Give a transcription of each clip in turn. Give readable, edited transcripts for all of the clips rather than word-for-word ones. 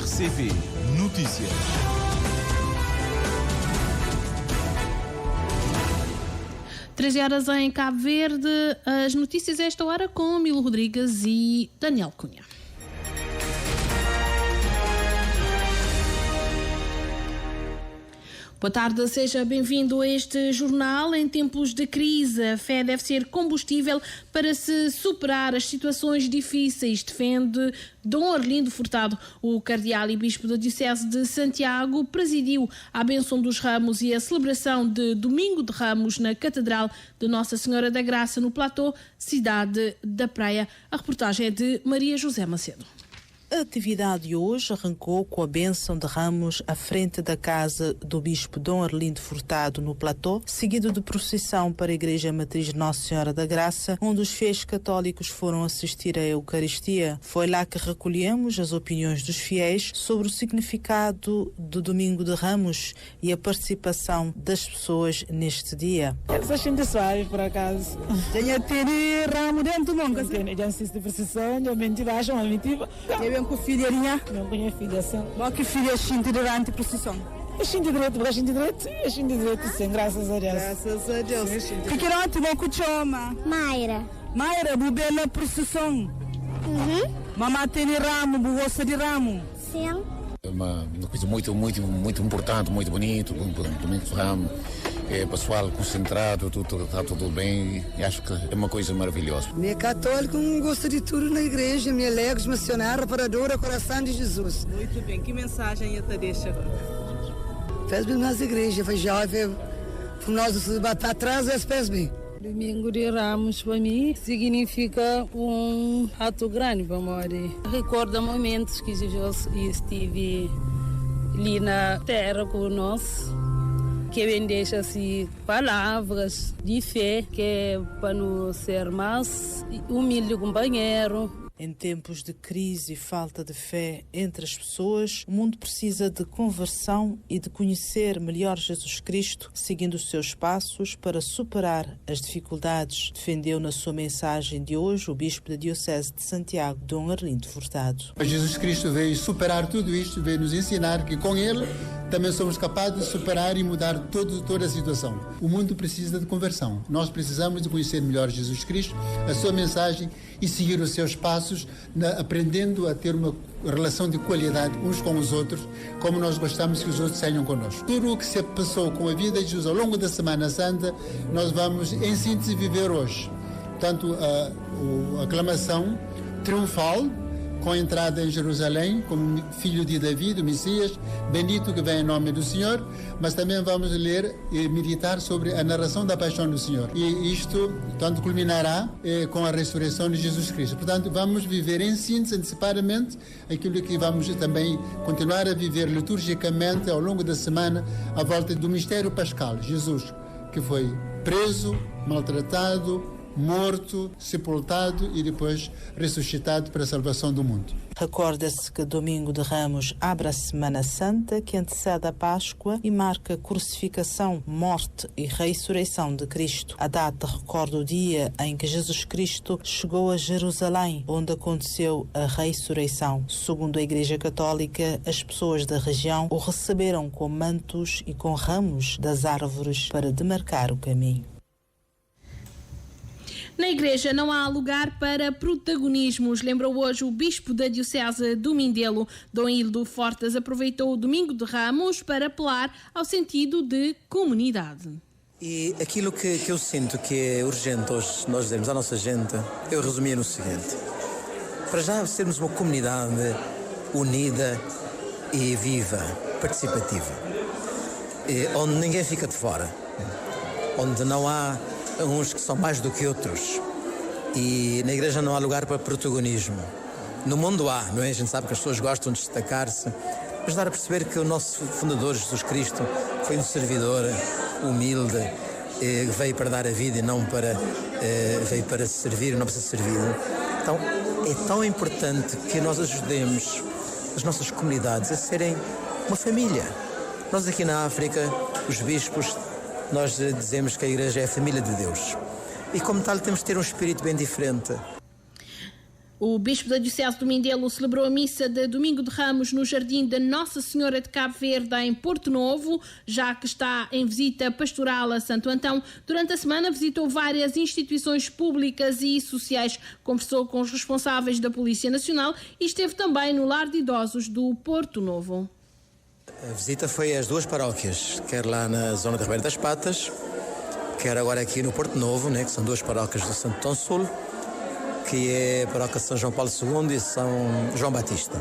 RCP Notícias. Três horas em Cabo Verde. As notícias a esta hora com Milo Rodrigues e Daniel Cunha. Boa tarde, seja bem-vindo a este jornal. Em tempos de crise, a fé deve ser combustível para se superar as situações difíceis, defende Dom Arlindo Furtado. O cardeal e bispo da Diocese de Santiago presidiu a bênção dos Ramos e a celebração de Domingo de Ramos na Catedral de Nossa Senhora da Graça, no Platô, cidade da Praia. A reportagem é de Maria José Macedo. A atividade de hoje arrancou com a bênção de Ramos à frente da casa do bispo Dom Arlindo Furtado, no Platô, seguido de procissão para a Igreja Matriz Nossa Senhora da Graça, onde os fiéis católicos foram assistir à Eucaristia. Foi lá que recolhemos as opiniões dos fiéis sobre o significado do Domingo de Ramos e a participação das pessoas neste dia. Essa gente suave, por acaso. Já tem ramo dentro do mundo. Já assisto procissão, já me baixo, uma mentira. Com filharinha? Não tenho filiação. Mas que filha xinte durante a procissão? É xinte direito, porque é xinte direito, sim, graças a Deus. Graças a Deus. Que quer ontem, vou chama? Mayra. Mayra, buber na procissão. Mamãe tem ramo, gosta de ramo. Sim. É uma coisa muito importante, muito bonito, Domingo de Ramos. É pessoal concentrado, está tudo bem, e acho que é uma coisa maravilhosa. Minha católica gosta de tudo na igreja, minha alegre, missionária, paradora, coração de Jesus. Muito bem, que mensagem você deixa? Faz bem nas igrejas, faz jovem, nós bater atrás, faz bem. Domingo de Ramos para mim significa um ato grande para mim. Recorda momentos que Jesus esteve ali na terra conosco. Que vem deixa-se palavras de fé, que é para nos ser mais humilde companheiro. Em tempos de crise e falta de fé entre as pessoas, o mundo precisa de conversão e de conhecer melhor Jesus Cristo, seguindo os seus passos para superar as dificuldades, defendeu na sua mensagem de hoje o bispo da Diocese de Santiago, Dom Arlindo Furtado. Jesus Cristo veio superar tudo isto, veio nos ensinar que com Ele também somos capazes de superar e mudar toda a situação. O mundo precisa de conversão. Nós precisamos de conhecer melhor Jesus Cristo, a sua mensagem e seguir os seus passos, aprendendo a ter uma relação de qualidade uns com os outros, como nós gostamos que os outros tenham connosco. Tudo o que se passou com a vida de Jesus ao longo da Semana Santa, nós vamos, em síntese, viver hoje. Portanto, a aclamação triunfal, com a entrada em Jerusalém, como filho de Davi, do Messias, bendito que vem em nome do Senhor, mas também vamos ler e meditar sobre a narração da paixão do Senhor. E isto, portanto, culminará com a ressurreição de Jesus Cristo. Portanto, vamos viver em síntese, antecipadamente, aquilo que vamos também continuar a viver liturgicamente ao longo da semana, à volta do mistério pascal. Jesus, que foi preso, maltratado, morto, sepultado e depois ressuscitado para a salvação do mundo. Recorda-se que Domingo de Ramos abre a Semana Santa, que antecede a Páscoa e marca a crucificação, morte e ressurreição de Cristo. A data recorda o dia em que Jesus Cristo chegou a Jerusalém, onde aconteceu a ressurreição. Segundo a Igreja Católica, as pessoas da região o receberam com mantos e com ramos das árvores para demarcar o caminho. Na Igreja não há lugar para protagonismos, lembrou hoje o bispo da Diocese do Mindelo. Dom Hildo Fortes aproveitou o Domingo de Ramos para apelar ao sentido de comunidade. E aquilo que eu sinto que é urgente hoje nós dizermos à nossa gente, eu resumia no seguinte: para já sermos uma comunidade unida e viva, participativa, onde ninguém fica de fora, onde não há uns que são mais do que outros, e na igreja não há lugar para protagonismo. No mundo há, não é? A gente sabe que as pessoas gostam de destacar-se, mas dar a perceber que o nosso fundador, Jesus Cristo, foi um servidor humilde, veio para dar a vida e não para veio para servir e não para ser servido. Então é tão importante que nós ajudemos as nossas comunidades a serem uma família. Nós aqui na África, os bispos, nós dizemos que a igreja é a família de Deus. E como tal temos de ter um espírito bem diferente. O bispo da Diocese do Mindelo celebrou a missa de Domingo de Ramos no Jardim da Nossa Senhora de Cabo Verde, em Porto Novo, já que está em visita pastoral a Santo Antão. Durante a semana visitou várias instituições públicas e sociais, conversou com os responsáveis da Polícia Nacional e esteve também no Lar de Idosos do Porto Novo. A visita foi às duas paróquias, quer lá na zona de Ribeira das Patas, quer agora aqui no Porto Novo, né, que são duas paróquias do Santo Antão Sul, que é a paróquia São João Paulo II e São João Batista.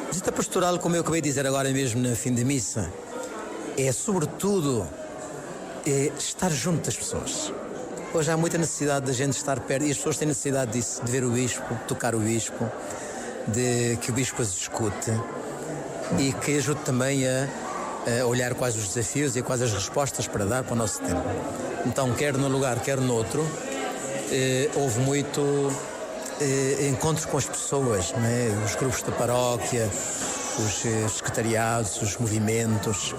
Visita pastoral, como eu acabei de dizer agora mesmo na fim da missa, é sobretudo estar junto das pessoas. Hoje há muita necessidade da gente estar perto e as pessoas têm necessidade disso, de ver o bispo, tocar o bispo, de que o bispo as escute e que ajude também a olhar quais os desafios e quais as respostas para dar para o nosso tempo. Então, quer num lugar, quer no outro, houve muito encontros com as pessoas, né? Os grupos da paróquia, os secretariados, os movimentos.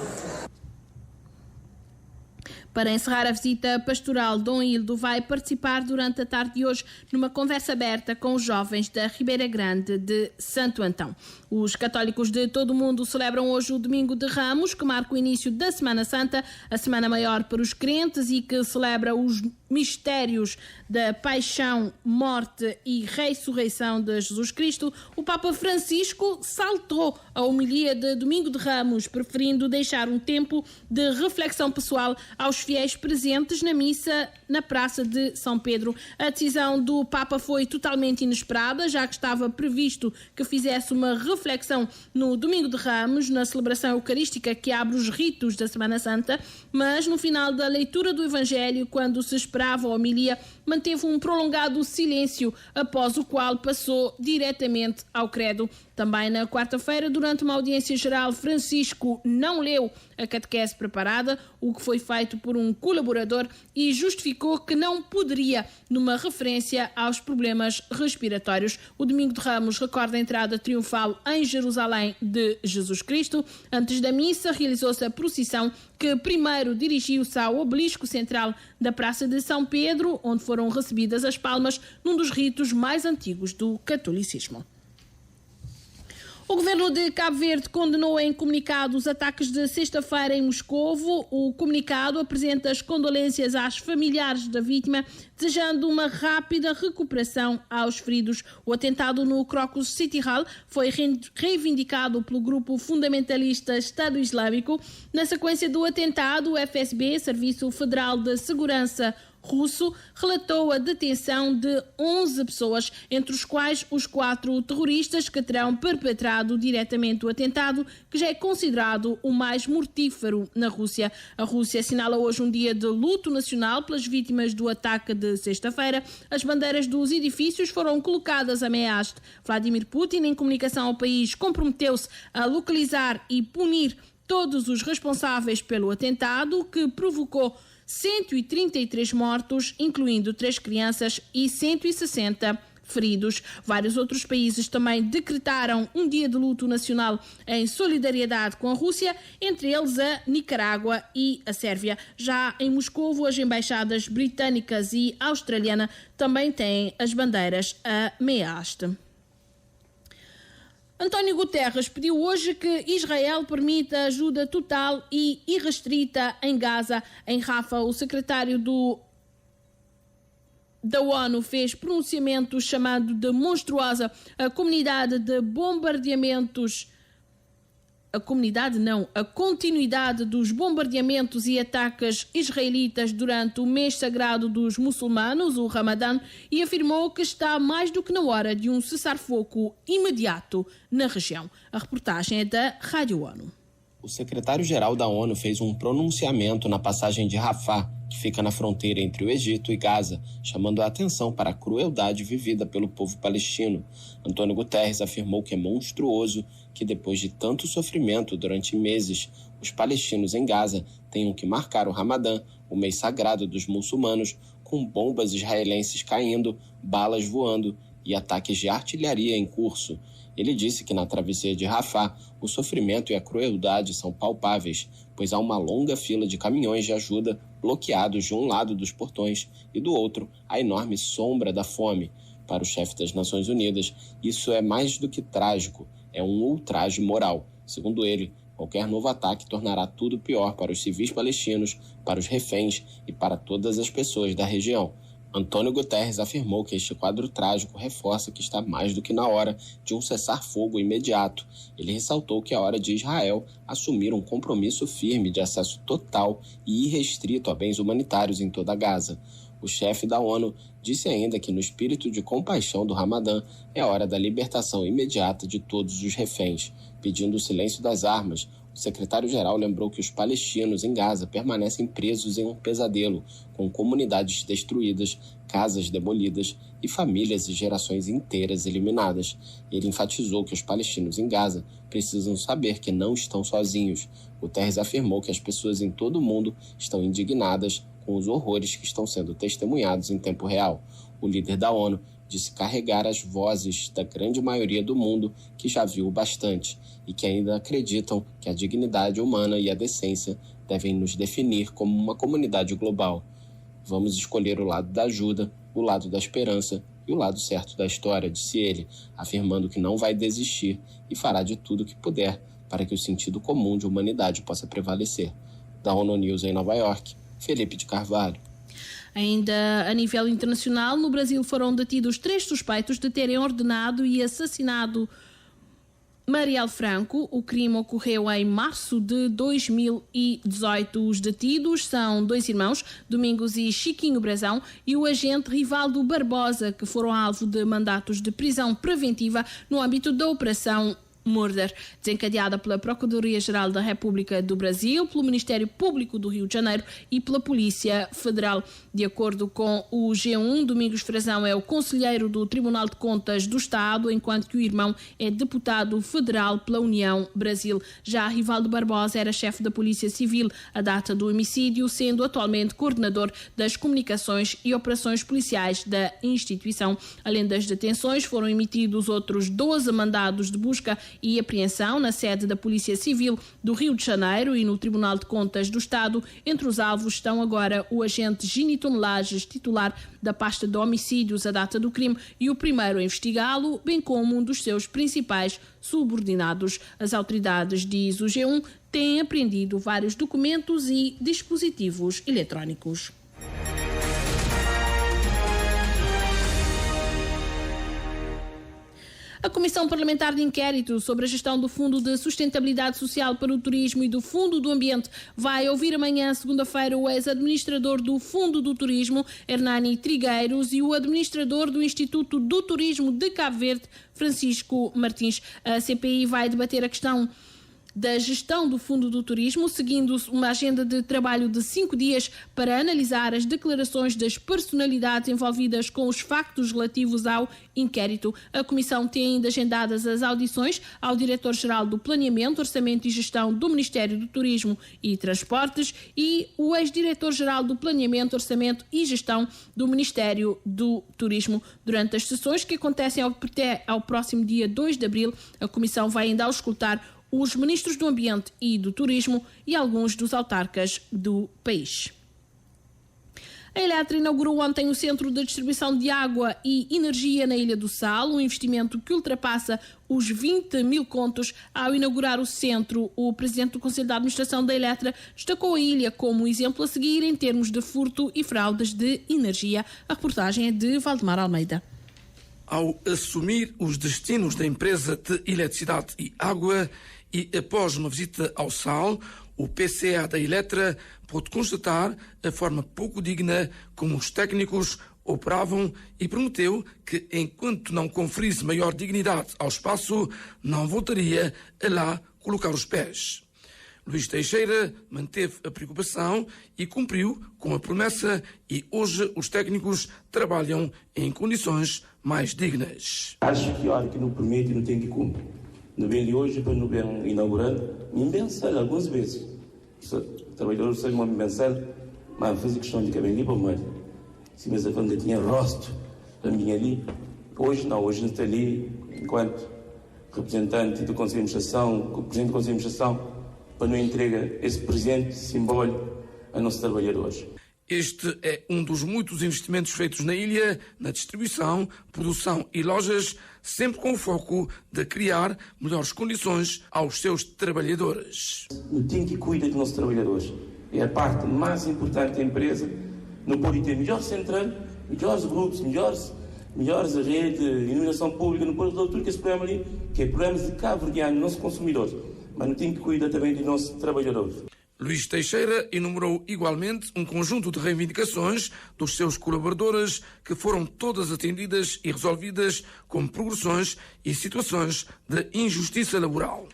Para encerrar a visita pastoral, Dom Hildo vai participar durante a tarde de hoje numa conversa aberta com os jovens da Ribeira Grande de Santo Antão. Os católicos de todo o mundo celebram hoje o Domingo de Ramos, que marca o início da Semana Santa, a semana maior para os crentes e que celebra os mistérios da paixão, morte e ressurreição de Jesus Cristo. O Papa Francisco saltou a homilia de Domingo de Ramos, preferindo deixar um tempo de reflexão pessoal aos fiéis presentes na missa na Praça de São Pedro. A decisão do Papa foi totalmente inesperada, já que estava previsto que fizesse uma reflexão no Domingo de Ramos, na celebração eucarística que abre os ritos da Semana Santa, mas no final da leitura do Evangelho, quando se esperava a homilia, manteve um prolongado silêncio, após o qual passou diretamente ao credo. Também na quarta-feira, durante uma audiência geral, Francisco não leu a catequese preparada, o que foi feito por um colaborador, e justificou que não poderia, numa referência aos problemas respiratórios. O Domingo de Ramos recorda a entrada triunfal em Jerusalém de Jesus Cristo. Antes da missa, realizou-se a procissão, que primeiro dirigiu-se ao obelisco central da Praça de São Pedro, onde foram recebidas as palmas num dos ritos mais antigos do catolicismo. O governo de Cabo Verde condenou em comunicado os ataques de sexta-feira em Moscovo. O comunicado apresenta as condolências às familiares da vítima, desejando uma rápida recuperação aos feridos. O atentado no Crocus City Hall foi reivindicado pelo grupo fundamentalista Estado Islâmico. Na sequência do atentado, o FSB, Serviço Federal de Segurança russo, relatou a detenção de 11 pessoas, entre os quais os 4 terroristas que terão perpetrado diretamente o atentado, que já é considerado o mais mortífero na Rússia. A Rússia assinala hoje um dia de luto nacional pelas vítimas do ataque de sexta-feira. As bandeiras dos edifícios foram colocadas a meia haste. Vladimir Putin, em comunicação ao país, comprometeu-se a localizar e punir todos os responsáveis pelo atentado, que provocou 133 mortos, incluindo 3 crianças, e 160 feridos. Vários outros países também decretaram um dia de luto nacional em solidariedade com a Rússia, entre eles a Nicarágua e a Sérvia. Já em Moscovo, as embaixadas britânicas e australiana também têm as bandeiras a meia haste. António Guterres pediu hoje que Israel permita ajuda total e irrestrita em Gaza. Em Rafa, o secretário da ONU fez pronunciamento chamando de monstruosa a comunidade de bombardeamentos. A continuidade dos bombardeamentos e ataques israelitas durante o mês sagrado dos muçulmanos, o Ramadã, e afirmou que está mais do que na hora de um cessar-fogo imediato na região. A reportagem é da Rádio ONU. O secretário-geral da ONU fez um pronunciamento na passagem de Rafah, que fica na fronteira entre o Egito e Gaza, chamando a atenção para a crueldade vivida pelo povo palestino. Antônio Guterres afirmou que é monstruoso que, depois de tanto sofrimento durante meses, os palestinos em Gaza tenham que marcar o Ramadã, o mês sagrado dos muçulmanos, com bombas israelenses caindo, balas voando e ataques de artilharia em curso. Ele disse que na travessia de Rafah, o sofrimento e a crueldade são palpáveis, pois há uma longa fila de caminhões de ajuda bloqueados de um lado dos portões e do outro a enorme sombra da fome. Para o chefe das Nações Unidas, isso é mais do que trágico, é um ultraje moral. Segundo ele, qualquer novo ataque tornará tudo pior para os civis palestinos, para os reféns e para todas as pessoas da região. Antônio Guterres afirmou que este quadro trágico reforça que está mais do que na hora de um cessar-fogo imediato. Ele ressaltou que é hora de Israel assumir um compromisso firme de acesso total e irrestrito a bens humanitários em toda Gaza. O chefe da ONU disse ainda que, no espírito de compaixão do Ramadã, é hora da libertação imediata de todos os reféns. Pedindo o silêncio das armas, o secretário-geral lembrou que os palestinos em Gaza permanecem presos em um pesadelo, com comunidades destruídas, casas demolidas e famílias e gerações inteiras eliminadas. Ele enfatizou que os palestinos em Gaza precisam saber que não estão sozinhos. Guterres afirmou que as pessoas em todo o mundo estão indignadas com os horrores que estão sendo testemunhados em tempo real. O líder da ONU disse carregar as vozes da grande maioria do mundo que já viu o bastante e que ainda acreditam que a dignidade humana e a decência devem nos definir como uma comunidade global. Vamos escolher o lado da ajuda, o lado da esperança e o lado certo da história, disse ele, afirmando que não vai desistir e fará de tudo o que puder para que o sentido comum de humanidade possa prevalecer. Da ONU News em Nova York, Felipe de Carvalho. Ainda a nível internacional, no Brasil foram detidos 3 suspeitos de terem ordenado e assassinado Marielle Franco. O crime ocorreu em março de 2018. Os detidos são 2 irmãos, Domingos e Chiquinho Brazão, e o agente Rivaldo Barbosa, que foram alvo de mandatos de prisão preventiva no âmbito da Operação Murder, desencadeada pela Procuradoria-Geral da República do Brasil, pelo Ministério Público do Rio de Janeiro e pela Polícia Federal. De acordo com o G1, Domingos Frazão é o conselheiro do Tribunal de Contas do Estado, enquanto que o irmão é deputado federal pela União Brasil. Já Rivaldo Barbosa era chefe da Polícia Civil à data do homicídio, sendo atualmente coordenador das comunicações e operações policiais da instituição. Além das detenções, foram emitidos outros 12 mandados de busca e apreensão na sede da Polícia Civil do Rio de Janeiro e no Tribunal de Contas do Estado. Entre os alvos estão agora o agente Gini Tonelages, titular da pasta de homicídios à data do crime, e o primeiro a investigá-lo, bem como um dos seus principais subordinados. As autoridades, diz o G1, têm apreendido vários documentos e dispositivos eletrónicos. A Comissão Parlamentar de Inquérito sobre a gestão do Fundo de Sustentabilidade Social para o Turismo e do Fundo do Ambiente vai ouvir amanhã, segunda-feira, o ex-administrador do Fundo do Turismo, Hernani Trigueiros, e o administrador do Instituto do Turismo de Cabo Verde, Francisco Martins. A CPI vai debater a questão da gestão do Fundo do Turismo, seguindo uma agenda de trabalho de 5 dias para analisar as declarações das personalidades envolvidas com os factos relativos ao inquérito. A Comissão tem ainda agendadas as audições ao Diretor-Geral do Planeamento, Orçamento e Gestão do Ministério do Turismo e Transportes e o ex-Diretor-Geral do Planeamento, Orçamento e Gestão do Ministério do Turismo. Durante as sessões que acontecem até ao próximo dia 2 de abril, a Comissão vai ainda auscultar os ministros do Ambiente e do Turismo e alguns dos autarcas do país. A Eletra inaugurou ontem o Centro de Distribuição de Água e Energia na Ilha do Sal, um investimento que ultrapassa os 20 mil contos. Ao inaugurar o centro, o presidente do Conselho de Administração da Eletra destacou a ilha como exemplo a seguir em termos de furto e fraudes de energia. A reportagem é de Valdemar Almeida. Ao assumir os destinos da empresa de eletricidade e água e após uma visita ao Sal, o PCA da Eletra pôde constatar a forma pouco digna como os técnicos operavam e prometeu que, enquanto não conferisse maior dignidade ao espaço, não voltaria a lá colocar os pés. Luís Teixeira manteve a preocupação e cumpriu com a promessa, e hoje os técnicos trabalham em condições mais dignas. Acho que a hora que não promete não tem que cumprir. No bem de hoje, para no bem inaugurando, me mensal algumas vezes. O trabalhador sai uma mensal, mas faz questão de que vem ali para o mar. Se mesmo quando tinha rosto também ali, hoje não está ali enquanto representante do Conselho de Administração, presidente do Conselho de Administração, para não entregar esse presente simbólico a nossos trabalhadores. Este é um dos muitos investimentos feitos na ilha, na distribuição, produção e lojas, sempre com o foco de criar melhores condições aos seus trabalhadores. O time que cuida dos nossos trabalhadores é a parte mais importante da empresa. Não pode ter melhor central, melhores grupos, melhores redes de iluminação pública, não pode resolver tudo esse problema ali, que é problemas de cabo-verdiano, nossos consumidores, mas não tem que cuidar também dos nossos trabalhadores. Luís Teixeira enumerou igualmente um conjunto de reivindicações dos seus colaboradores que foram todas atendidas e resolvidas como progressões e situações de injustiça laboral.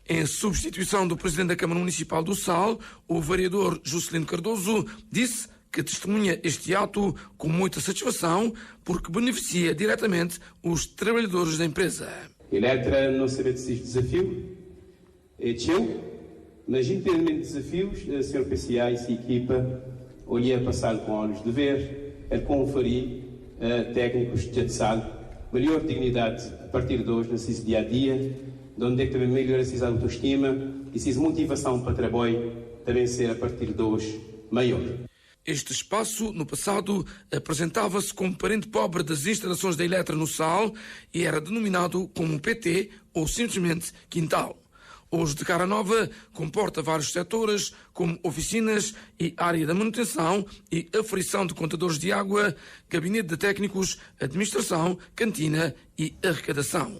Em substituição do presidente da Câmara Municipal do Sal, o vereador Juscelino Cardoso disse que testemunha este ato com muita satisfação porque beneficia diretamente os trabalhadores da empresa. A Eletra não sabe desse desafio, é teu, mas independentemente de desafios, a Sr. PCA e sua equipa olhei a passar com olhos de ver, a conferir técnicos de Sal maior dignidade a partir de hoje, nesse dia a dia, onde é que também melhor essa autoestima e essa motivação para o trabalho também ser a partir de hoje maior. Este espaço, no passado, apresentava-se como parente pobre das instalações da Eletra no Sal e era denominado como PT ou simplesmente Quintal. Hoje, de cara nova, comporta vários setores, como oficinas e área da manutenção e aferição de contadores de água, gabinete de técnicos, administração, cantina e arrecadação.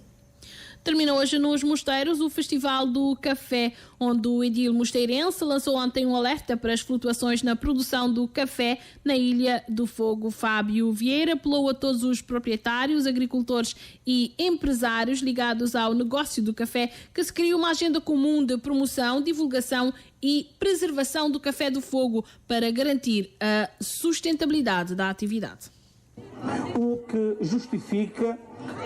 Termina hoje nos Mosteiros o Festival do Café, onde o edil mosteirense lançou ontem um alerta para as flutuações na produção do café na Ilha do Fogo. Fábio Vieira apelou a todos os proprietários, agricultores e empresários ligados ao negócio do café que se crie uma agenda comum de promoção, divulgação e preservação do café do fogo para garantir a sustentabilidade da atividade. O que justifica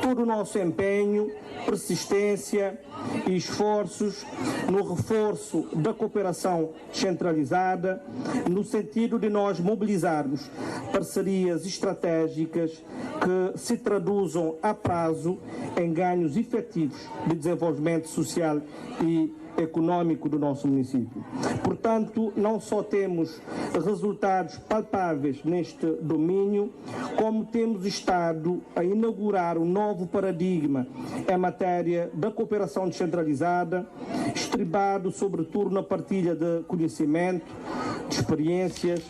todo o nosso empenho, persistência e esforços no reforço da cooperação descentralizada, no sentido de nós mobilizarmos parcerias estratégicas que se traduzam a prazo em ganhos efetivos de desenvolvimento social e econômico do nosso município. Portanto, não só temos resultados palpáveis neste domínio, como temos estado a inaugurar um novo paradigma em matéria da cooperação descentralizada, estribado sobretudo na partilha de conhecimento, de experiências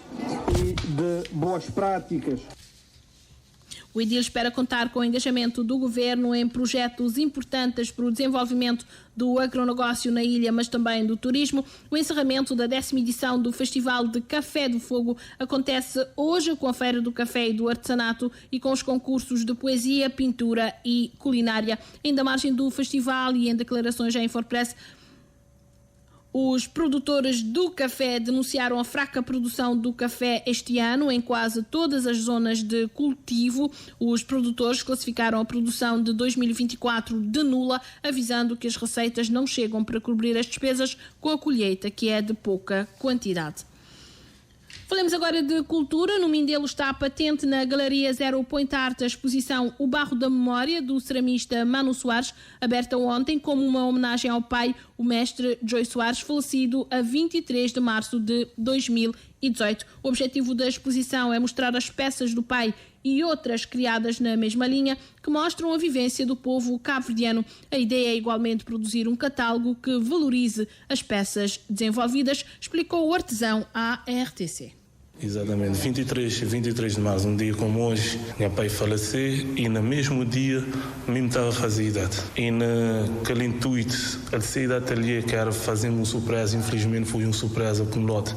e de boas práticas. O edil espera contar com o engajamento do governo em projetos importantes para o desenvolvimento do agronegócio na ilha, mas também do turismo. O encerramento da 10ª edição do Festival de Café do Fogo acontece hoje com a Feira do Café e do Artesanato e com os concursos de poesia, pintura e culinária. Ainda à margem do festival e em declarações à Infopress, os produtores do café denunciaram a fraca produção do café este ano em quase todas as zonas de cultivo. Os produtores classificaram a produção de 2024 de nula, avisando que as receitas não chegam para cobrir as despesas com a colheita, que é de pouca quantidade. Falemos agora de cultura. No Mindelo está patente na Galeria Zero Point Art a exposição O Barro da Memória, do ceramista Mano Soares, aberta ontem como uma homenagem ao pai, o mestre Joy Soares, falecido a 23 de março de 2018. O objetivo da exposição é mostrar as peças do pai e outras criadas na mesma linha que mostram a vivência do povo cabo-verdiano. A ideia é igualmente produzir um catálogo que valorize as peças desenvolvidas, explicou o artesão à RTC. Exatamente, 23 de março, um dia como hoje, meu pai faleceu e no mesmo dia mesmo estava a fazer idade. E naquele intuito, a sair da ateliê que era fazer uma surpresa, infelizmente foi uma surpresa com lote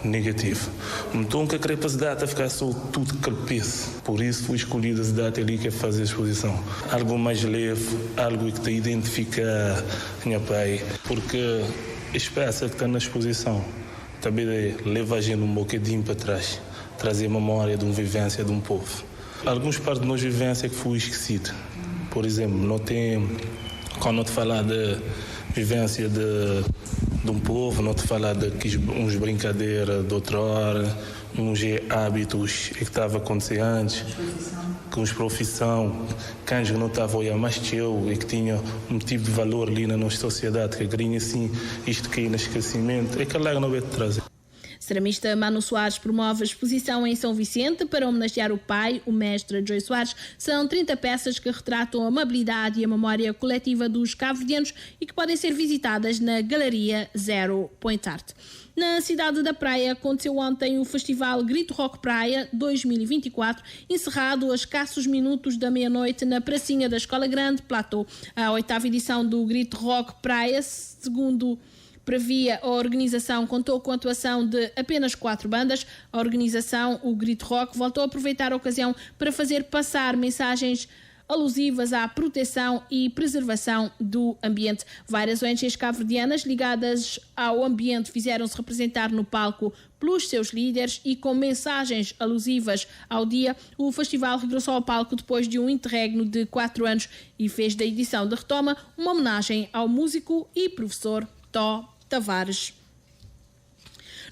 negativo. Então que a capacidade ficar só tudo aquele peso. Por isso foi escolhida a data ali que é fazer a exposição. Algo mais leve, algo que te identifica meu pai, porque a peça que está na exposição também leva a gente um bocadinho para trás, trazer memória de uma vivência de um povo. Algumas partes da nossa vivência que foi esquecida. Por exemplo, não tem, quando te falar de vivência de um povo, não te falar de uns brincadeiras de outra hora, uns hábitos que estavam acontecendo antes, com as profissão, cães que não estavam a olhar mais teu e que tinha um tipo de valor ali na nossa sociedade, que grinha assim, isto que é no esquecimento, é que lá não vai te trazer. Ceramista Mano Soares promove a exposição em São Vicente para homenagear o pai, o mestre Joy Soares. São 30 peças que retratam a amabilidade e a memória coletiva dos cabo-verdianos e que podem ser visitadas na Galeria Zero Point Art. Na cidade da Praia aconteceu ontem o Festival Grito Rock Praia 2024, encerrado a escassos minutos da meia-noite na pracinha da Escola Grande Platô. A 8ª edição do Grito Rock Praia, segundo previa a organização, contou com a atuação de apenas 4 bandas. A organização, o Grito Rock, voltou a aproveitar a ocasião para fazer passar mensagens alusivas à proteção e preservação do ambiente. Várias ONGs cabo-verdianas ligadas ao ambiente fizeram-se representar no palco pelos seus líderes e com mensagens alusivas ao dia. O festival regressou ao palco depois de um interregno de 4 anos e fez da edição de retoma uma homenagem ao músico e professor Tó Tavares.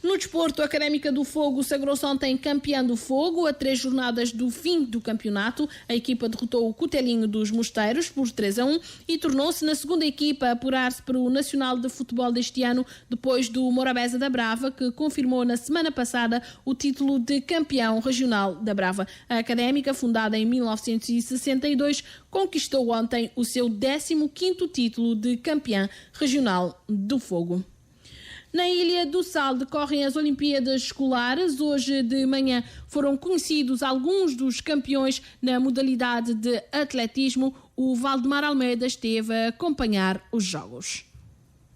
No desporto, a Académica do Fogo sagrou-se ontem campeã do Fogo a 3 jornadas do fim do campeonato. A equipa derrotou o Cotelinho dos Mosteiros por 3-1 e tornou-se na segunda equipa a apurar-se para o Nacional de Futebol deste ano, depois do Morabeza da Brava, que confirmou na semana passada o título de campeão regional da Brava. A Académica, fundada em 1962, conquistou ontem o seu 15º título de campeã regional do Fogo. Na Ilha do Sal decorrem as Olimpíadas Escolares. Hoje de manhã foram conhecidos alguns dos campeões na modalidade de atletismo. O Valdemar Almeida esteve a acompanhar os Jogos.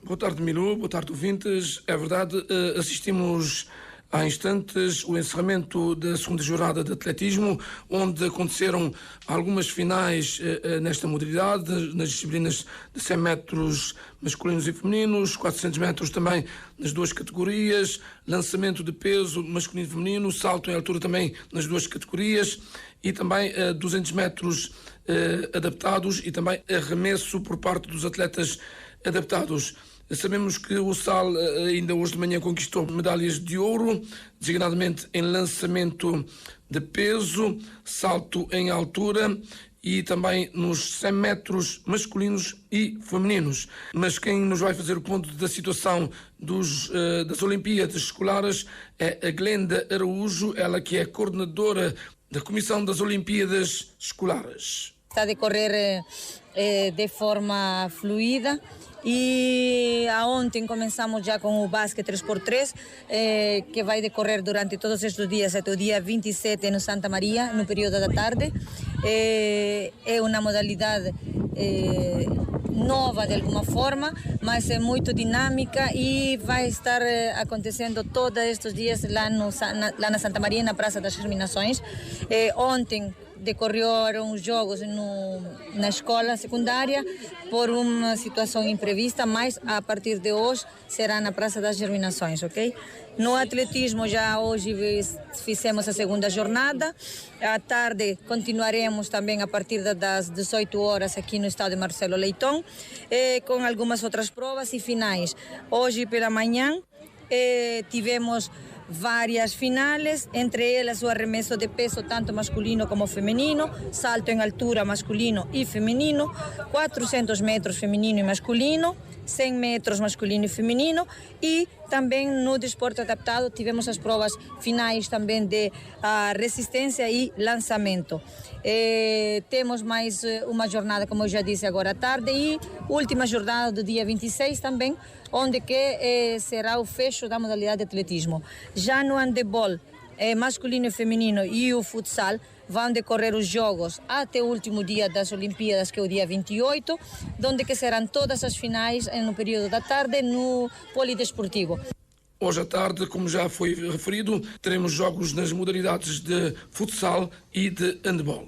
Boa tarde, Milu. Boa tarde, ouvintes. É verdade, assistimos há instantes o encerramento da segunda jornada de atletismo, onde aconteceram algumas finais nesta modalidade, nas disciplinas de 100 metros masculinos e femininos, 400 metros também nas duas categorias, lançamento de peso masculino e feminino, salto em altura também nas duas categorias e também 200 metros adaptados e também arremesso por parte dos atletas adaptados. Sabemos que o Sal ainda hoje de manhã conquistou medalhas de ouro, designadamente em lançamento de peso, salto em altura e também nos 100 metros masculinos e femininos. Mas quem nos vai fazer o ponto da situação das Olimpíadas Escolares é a Glenda Araújo, ela que é coordenadora da Comissão das Olimpíadas Escolares. Está a decorrer de forma fluida. E ontem começamos já com o basquete 3x3, que vai decorrer durante todos estes dias até o dia 27 no Santa Maria, no período da tarde. É uma modalidade nova de alguma forma, mas é muito dinâmica e vai estar acontecendo todos estes dias lá na Santa Maria, na Praça das Germinações. Ontem decorreram os jogos na escola secundária por uma situação imprevista, mas a partir de hoje será na Praça das Germinações, ok? No atletismo já hoje fizemos a segunda jornada, à tarde continuaremos também a partir das 18 horas aqui no estádio Marcelo Leitão, com algumas outras provas e finais. Hoje pela manhã tivemos várias finais, entre elas o arremesso de peso tanto masculino como feminino, salto em altura masculino e feminino, 400 metros feminino e masculino, 100 metros masculino e feminino e também no desporto adaptado tivemos as provas finais também de resistência e lançamento. Temos mais uma jornada, como eu já disse agora à tarde, e última jornada do dia 26 também, onde que será o fecho da modalidade de atletismo. Já no handebol masculino e feminino e o futsal vão decorrer os jogos até o último dia das Olimpíadas, que é o dia 28, onde que serão todas as finais no período da tarde no polidesportivo. Hoje à tarde, como já foi referido, teremos jogos nas modalidades de futsal e de handebol.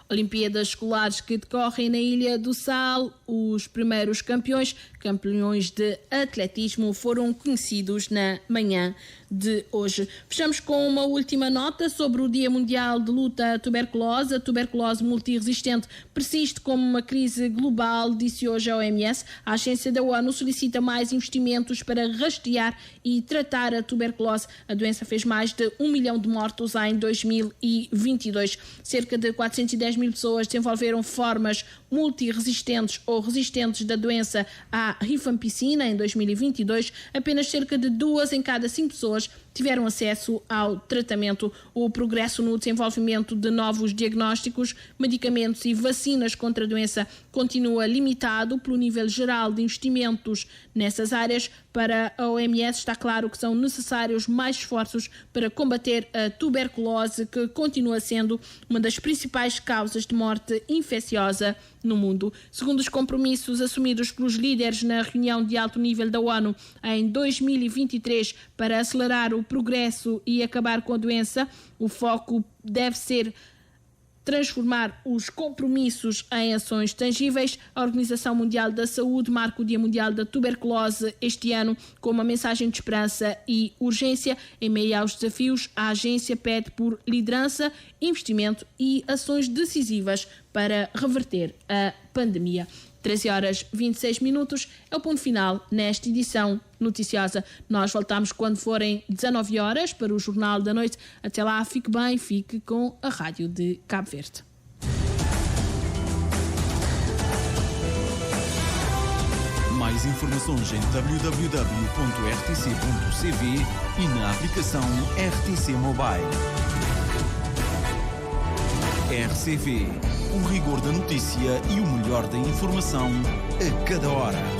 Olimpíadas Escolares que decorrem na Ilha do Sal. Os primeiros campeões de atletismo, foram conhecidos na manhã de hoje. Fechamos com uma última nota sobre o Dia Mundial de Luta à Tuberculose. A tuberculose multiresistente persiste como uma crise global, disse hoje a OMS. A agência da ONU solicita mais investimentos para rastrear e tratar a tuberculose. A doença fez mais de 1 milhão de mortos em 2022. Cerca de 410 mil pessoas desenvolveram formas multiresistentes ou resistentes da doença à rifampicina em 2022. Apenas cerca de 2 em cada 5 pessoas tiveram acesso ao tratamento. O progresso no desenvolvimento de novos diagnósticos, medicamentos e vacinas contra a doença continua limitado pelo nível geral de investimentos nessas áreas. Para a OMS está claro que são necessários mais esforços para combater a tuberculose, que continua sendo uma das principais causas de morte infecciosa no mundo. Segundo os compromissos assumidos pelos líderes na reunião de alto nível da ONU em 2023 para acelerar o progresso e acabar com a doença, o foco deve ser transformar os compromissos em ações tangíveis. A Organização Mundial da Saúde marca o Dia Mundial da Tuberculose este ano com uma mensagem de esperança e urgência. Em meio aos desafios, a agência pede por liderança, investimento e ações decisivas para reverter a pandemia. 13h26 é o ponto final nesta edição noticiosa. Nós voltamos quando forem 19 horas para o Jornal da Noite. Até lá, fique bem, fique com a Rádio de Cabo Verde. Mais informações em www.rtc.cv e na aplicação RTC Mobile. RCV, o rigor da notícia e o melhor da informação a cada hora.